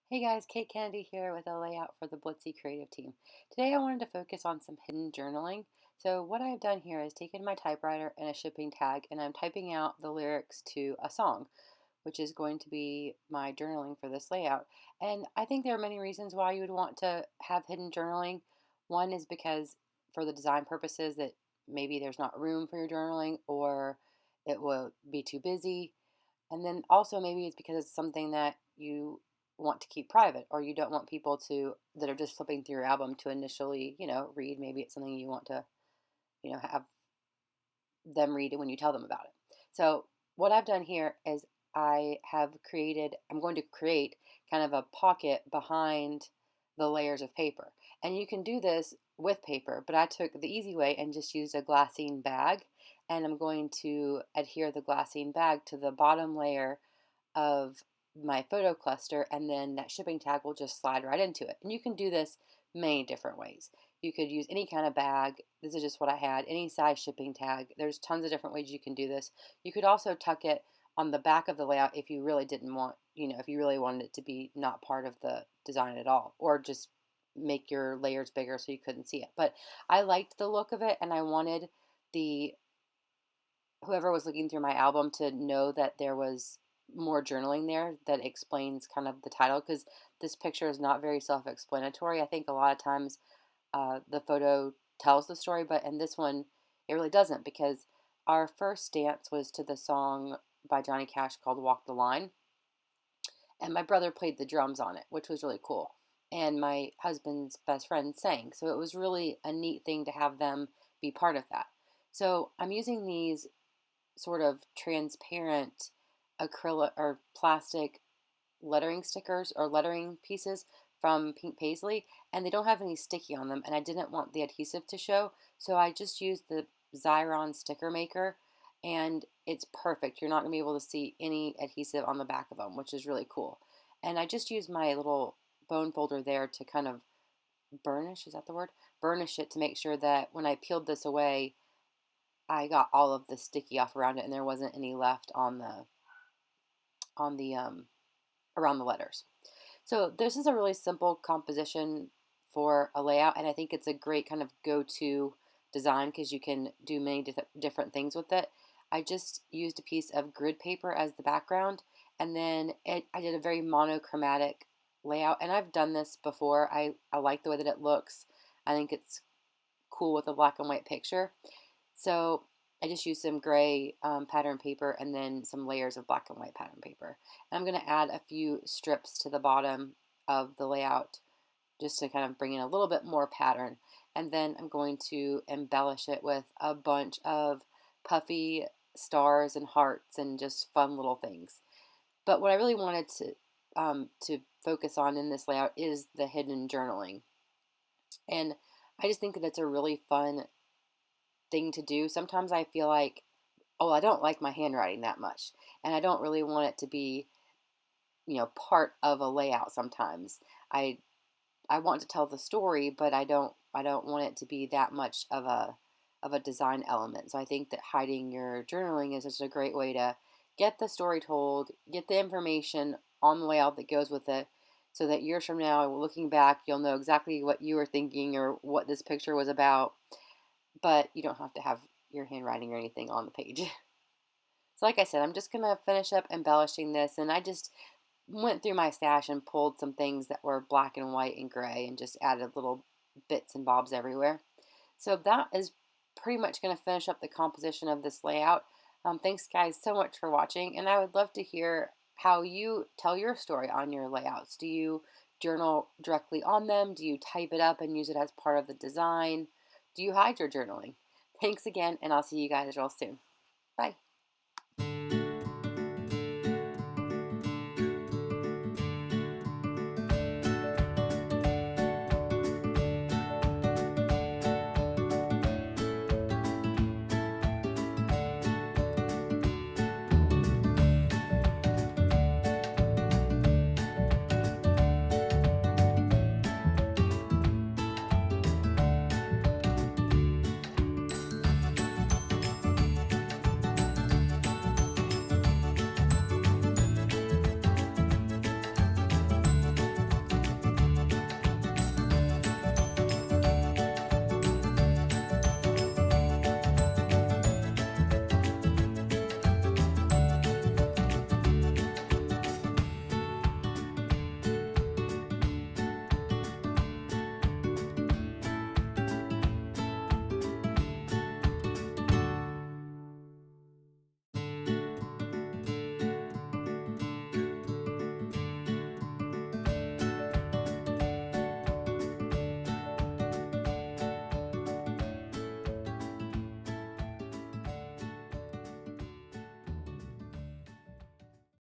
Hey guys, Kate Kennedy here with a layout for the Blitsy creative team. Today I wanted to focus on some hidden journaling. So what I've done here is taken my typewriter and a shipping tag and I'm typing out the lyrics to a song, which is going to be my journaling for this layout. And I think there are many reasons why you would want to have hidden journaling. One is because for the design purposes that maybe there's not room for your journaling or it will be too busy. And then also maybe it's because it's something that you want to keep private or you don't want people to that are just flipping through your album to initially, read. Maybe it's something you want to, have them read it when you tell them about it. So what I've done here is I'm going to create kind of a pocket behind the layers of paper. And you can do this with paper, but I took the easy way and just used a glassine bag. And I'm going to adhere the glassine bag to the bottom layer of my photo cluster, and then that shipping tag will just slide right into it. And you can do this many different ways. You could use any kind of bag. This is just what I had, any size shipping tag. There's tons of different ways you can do this. You could also tuck it on the back of the layout if you really didn't want, if you really wanted it to be not part of the design at all, or just make your layers bigger so you couldn't see it. But I liked the look of it, and I wanted the whoever was looking through my album to know that there was more journaling there that explains kind of the title, because this picture is not very self-explanatory. I think a lot of times the photo tells the story, but in this one it really doesn't, because our first dance was to the song by Johnny Cash called Walk the Line, and my brother played the drums on it, which was really cool, and my husband's best friend sang, so it was really a neat thing to have them be part of that. So I'm using these sort of transparent acrylic or plastic lettering stickers or lettering pieces from Pink Paisley, and they don't have any sticky on them, and I didn't want the adhesive to show, so I just used the Xyron sticker maker, and it's perfect. You're not going to be able to see any adhesive on the back of them, which is really cool. And I just used my little bone folder there to kind of burnish, is that the word? Burnish it to make sure that when I peeled this away, I got all of the sticky off around it, and there wasn't any left on the around the letters. So this is a really simple composition for a layout, and I think it's a great kind of go-to design because you can do many different things with it. I just used a piece of grid paper as the background, and then I did a very monochromatic layout, and I've done this before. I like the way that it looks. I think it's cool with a black and white picture. So I just used some gray pattern paper and then some layers of black and white pattern paper. And I'm going to add a few strips to the bottom of the layout just to kind of bring in a little bit more pattern. And then I'm going to embellish it with a bunch of puffy stars and hearts and just fun little things. But what I really wanted to focus on in this layout is the hidden journaling. And I just think that it's a really fun thing to do. Sometimes I feel like, oh, I don't like my handwriting that much, and I don't really want it to be, part of a layout sometimes. I I want to tell the story, but I don't want it to be that much of a design element. So I think that hiding your journaling is just a great way to get the story told, get the information on the layout that goes with it, so that years from now, looking back, you'll know exactly what you were thinking or what this picture was about, but you don't have to have your handwriting or anything on the page. So like I said, I'm just going to finish up embellishing this, and I just went through my stash and pulled some things that were black and white and gray and just added little bits and bobs everywhere. So that is pretty much going to finish up the composition of this layout. Thanks guys so much for watching, and I would love to hear how you tell your story on your layouts. Do you journal directly on them? Do you type it up and use it as part of the design? Do you hide your journaling? Thanks again, and I'll see you guys real soon. Bye.